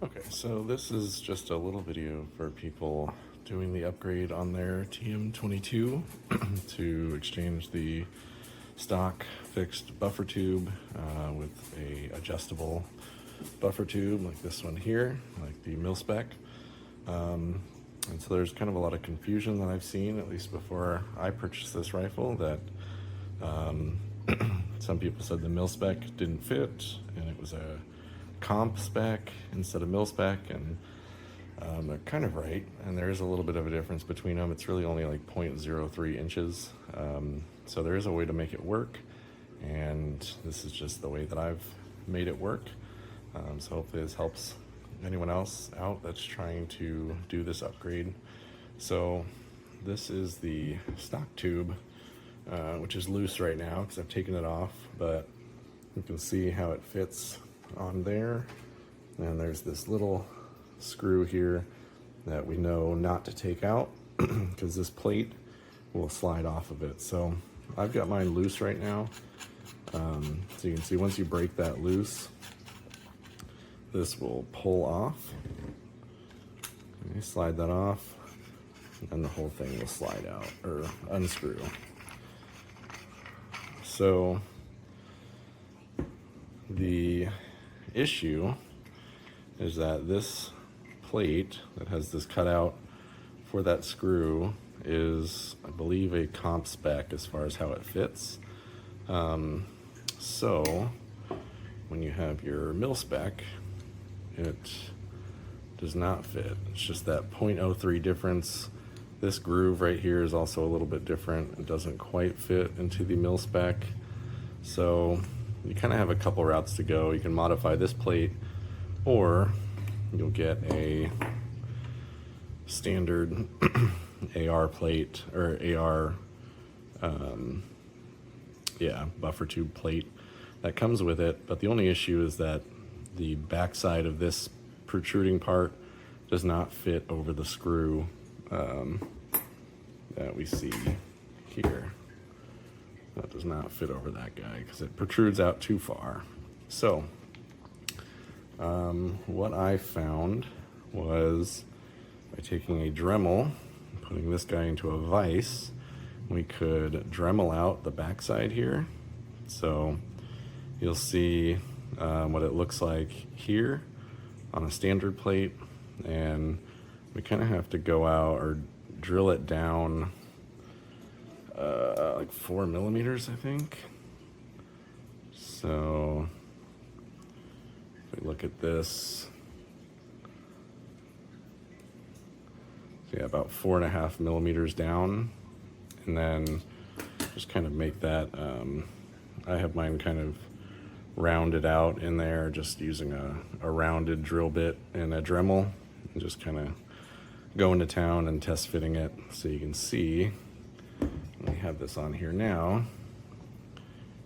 Okay, so this is just a little video for people doing the upgrade on their TM22 to exchange the stock fixed buffer tube with a adjustable buffer tube like this one here, like the Mil-Spec. And so there's kind of a lot of confusion that I've seen, at least before I purchased this rifle, that some people said the Mil-Spec didn't fit and it was a comp spec instead of Mil-Spec, and they're kind of right, and there is a little bit of a difference between them. It's really only like 0.03 inches, so there is a way to make it work, and this is just the way that I've made it work. So hopefully this helps anyone else out that's trying to do this upgrade. So this is the stock tube, which is loose right now because I've taken it off, but you can see how it fits on there. And there's this little screw here that we know not to take out because this plate will slide off of it. So I've got mine loose right now. So you can see once you break that loose, this will pull off. You slide that off, and the whole thing will slide out or unscrew. So the issue is that this plate that has this cutout for that screw is, I believe, a comp spec as far as how it fits. So when you have your Mil-Spec, it does not fit. It's just that 0.03 difference. This groove right here is also a little bit different. It doesn't quite fit into the Mil-Spec. So you kind of have a couple routes to go. You can modify this plate, or you'll get a standard AR plate, or AR buffer tube plate that comes with it. But the only issue is that the backside of this protruding part does not fit over the screw that we see here. That does not fit over that guy because it protrudes out too far. So what I found was, by taking a Dremel, putting this guy into a vise, we could Dremel out the backside here. So you'll see what it looks like here on a standard plate, and we kind of have to go out or drill it down like 4 millimeters, I think. So if we look at this, so yeah, about 4.5 millimeters down, and then just kind of make that, I have mine kind of rounded out in there, just using a rounded drill bit and a Dremel, and just kind of go into town and test fitting it. So you can see, we have this on here now,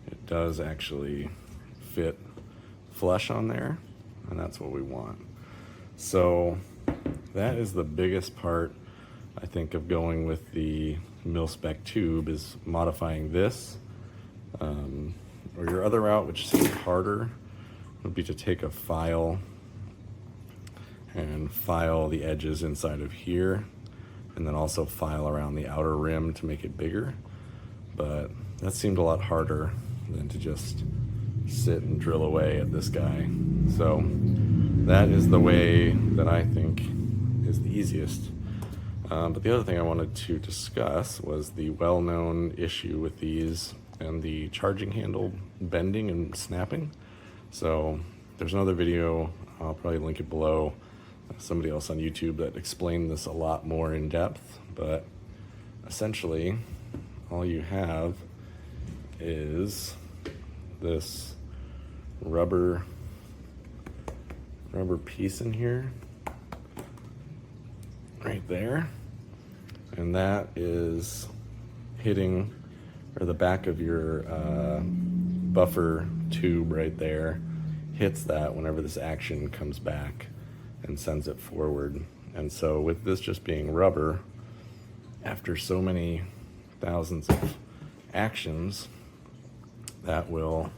it does actually fit flush on there, and that's what we want. So that is the biggest part, I think, of going with the Mil-Spec tube, is modifying this. Or your other route, which seems harder, would be to take a file and file the edges inside of here, and then also file around the outer rim to make it bigger. But that seemed a lot harder than to just sit and drill away at this guy. So that is the way that I think is the easiest. But the other thing I wanted to discuss was the well-known issue with these and the charging handle bending and snapping. So there's another video, I'll probably link it below, somebody else on YouTube that explained this a lot more in depth. But essentially all you have is this rubber piece in here right there, and that is hitting, or the back of your buffer tube right there hits that whenever this action comes back and sends it forward. And so with this just being rubber, after so many thousands of actions, that will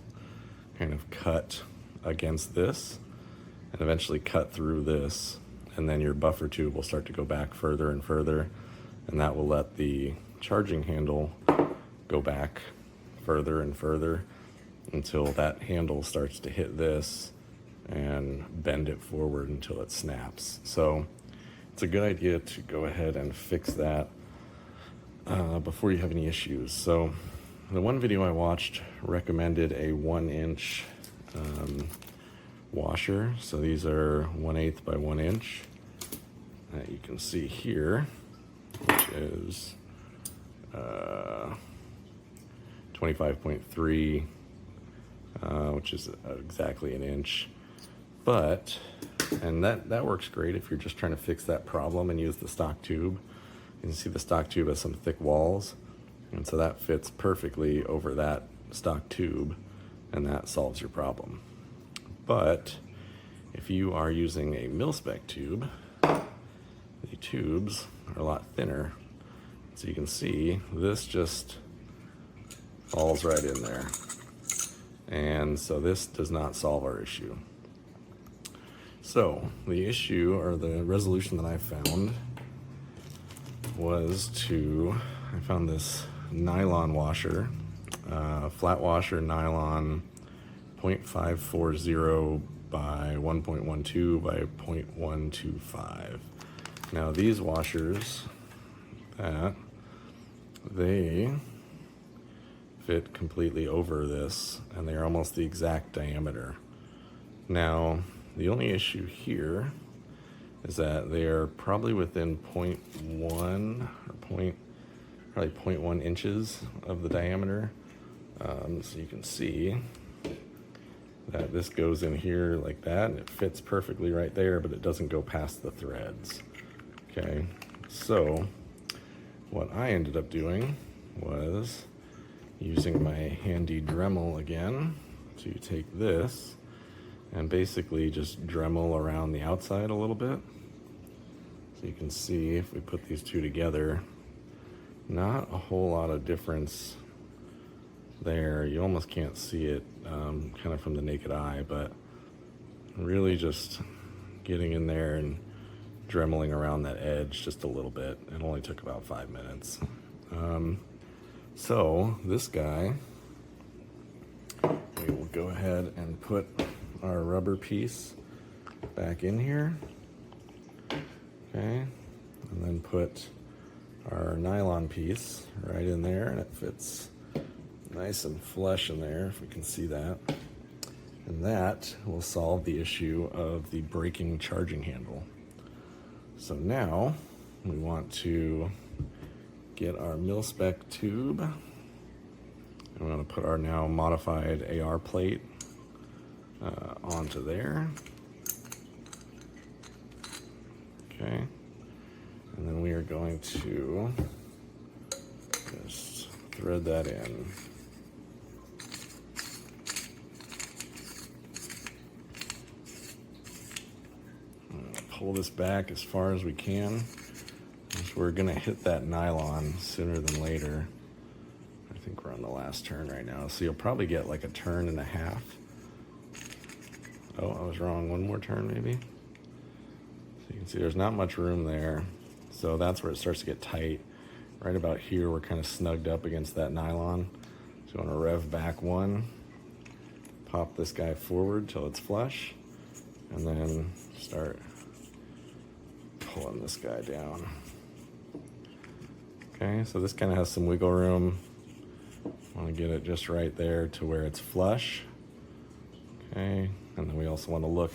kind of cut against this, and eventually cut through this, and then your buffer tube will start to go back further and further, and that will let the charging handle go back further and further until that handle starts to hit this and bend it forward until it snaps. So it's a good idea to go ahead and fix that before you have any issues. So the one video I watched recommended a 1-inch washer. So these are 1/8 by 1 inch that you can see here, which is 25.3, which is exactly an inch. But, and that works great if you're just trying to fix that problem and use the stock tube. You can see the stock tube has some thick walls, and so that fits perfectly over that stock tube, and that solves your problem. But if you are using a mil-spec tube, the tubes are a lot thinner. So you can see this just falls right in there. And so this does not solve our issue. So the issue, or the resolution that I found, was I found this nylon washer, flat washer nylon 0.540 by 1.12 by 0.125. Now these washers, they fit completely over this, and they're almost the exact diameter. Now the only issue here is that they are probably within 0.1 or probably 0.1 inches of the diameter. So you can see that this goes in here like that, and it fits perfectly right there, but it doesn't go past the threads. Okay, so what I ended up doing was using my handy Dremel again to take this and basically just Dremel around the outside a little bit. So you can see if we put these two together, not a whole lot of difference there. You almost can't see it kind of from the naked eye, but really just getting in there and dremeling around that edge just a little bit. It only took about 5 minutes. So this guy, we will go ahead and put our rubber piece back in here, okay, and then put our nylon piece right in there, and it fits nice and flush in there, if we can see that. And that will solve the issue of the breaking charging handle. So now we want to get our mil-spec tube, and we're going to put our now modified AR plate onto there. Okay, and then we are going to just thread that in. Pull this back as far as we can. We're gonna hit that nylon sooner than later. I think we're on the last turn right now, so you'll probably get like a turn and a half. Oh, I was wrong. One more turn maybe. So you can see there's not much room there, so that's where it starts to get tight. Right about here, we're kind of snugged up against that nylon. So you want to rev back one, pop this guy forward till it's flush, and then start pulling this guy down. Okay, so this kind of has some wiggle room. Want to get it just right there to where it's flush. Okay, and then we also want to look,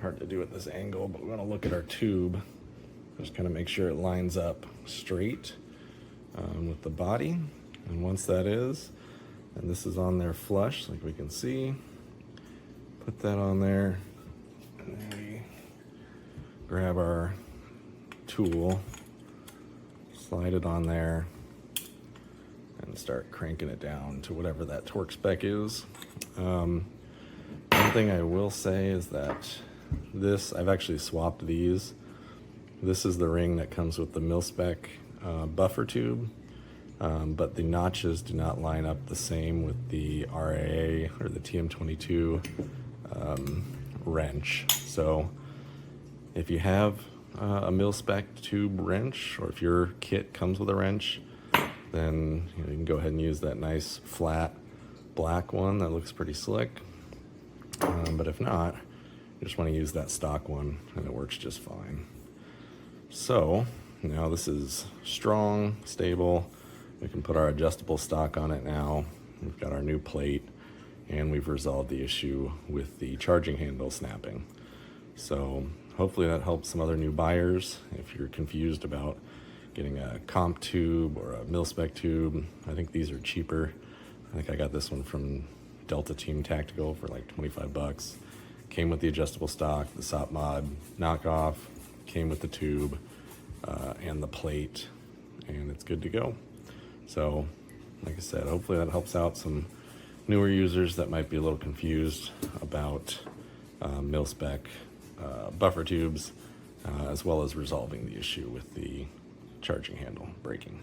hard to do at this angle, but we want to look at our tube. Just kind of make sure it lines up straight with the body. And once that is, and this is on there flush, like we can see, put that on there, and then we grab our tool, slide it on there, and start cranking it down to whatever that torque spec is. One thing I will say is that I've actually swapped these. This is the ring that comes with the mil-spec buffer tube, but the notches do not line up the same with the RIA or the TM22 wrench. So if you have a Mil-Spec tube wrench, or if your kit comes with a wrench, then you can go ahead and use that nice flat black one that looks pretty slick. But if not, you just want to use that stock one and it works just fine. So now this is strong, stable. We can put our adjustable stock on it now. We've got our new plate, and we've resolved the issue with the charging handle snapping. So hopefully that helps some other new buyers. If you're confused about getting a comp tube or a Mil-Spec tube, I think these are cheaper. I think I got this one from Delta Team Tactical for like 25 bucks. Came with the adjustable stock, the SOP mod knockoff, came with the tube and the plate, and it's good to go. So like I said, hopefully that helps out some newer users that might be a little confused about Mil-Spec buffer tubes, as well as resolving the issue with the charging handle breaking.